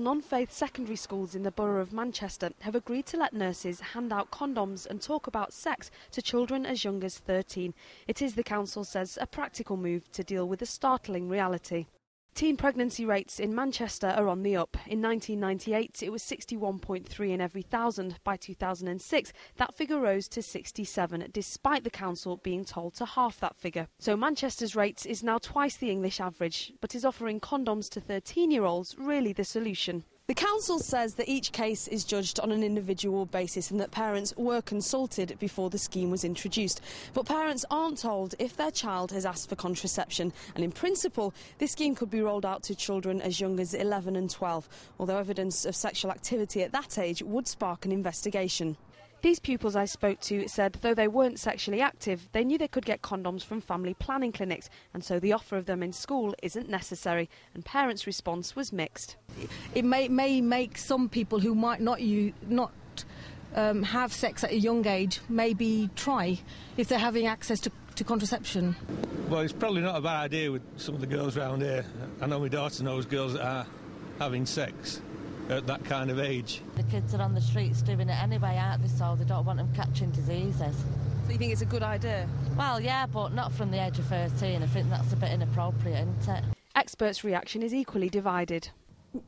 non-faith secondary schools in the borough of Manchester have agreed to let nurses hand out condoms and talk about sex to children as young as 13. It is, the council says, a practical move to deal with a startling reality. Teen pregnancy rates in Manchester are on the up. In 1998, it was 61.3 in every 1,000. By 2006, that figure rose to 67, despite the council being told to halve that figure. So Manchester's rates is now twice the English average, but is offering condoms to 13-year-olds really the solution? The council says that each case is judged on an individual basis and that parents were consulted before the scheme was introduced. But parents aren't told if their child has asked for contraception, and in principle this scheme could be rolled out to children as young as 11 and 12, although evidence of sexual activity at that age would spark an investigation. These pupils I spoke to said though they weren't sexually active, they knew they could get condoms from family planning clinics, and so the offer of them in school isn't necessary, and parents' response was mixed. It may make some people who might not have sex at a young age maybe try if they're having access to contraception. Well, it's probably not a bad idea with some of the girls around here. I know my daughter knows girls that are having sex at that kind of age. The kids are on the streets doing it anyway, aren't they, so they don't want them catching diseases. So you think it's a good idea? Well, yeah, but not from the age of 13. I think that's a bit inappropriate, isn't it? Experts' reaction is equally divided.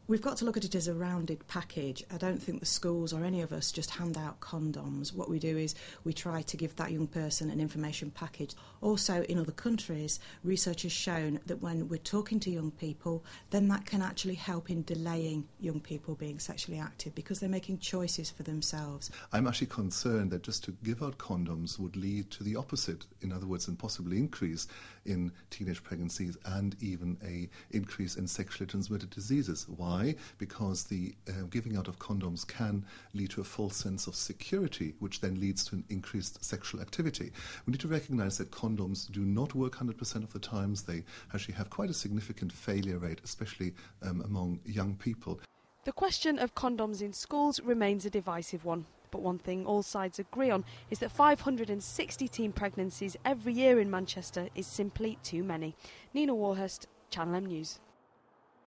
We've got to look at it as a rounded package. I don't think the schools or any of us just hand out condoms. What we do is we try to give that young person an information package. Also, in other countries, research has shown that when we're talking to young people, then that can actually help in delaying young people being sexually active because they're making choices for themselves. I'm actually concerned that just to give out condoms would lead to the opposite. In other words, and possibly increase in teenage pregnancies and even an increase in sexually transmitted diseases. Why? Because the giving out of condoms can lead to a false sense of security, which then leads to an increased sexual activity. We need to recognise that condoms do not work 100% of the times. They actually have quite a significant failure rate, especially among young people. The question of condoms in schools remains a divisive one. But one thing all sides agree on is that 560 teen pregnancies every year in Manchester is simply too many. Nina Warhurst, Channel M News.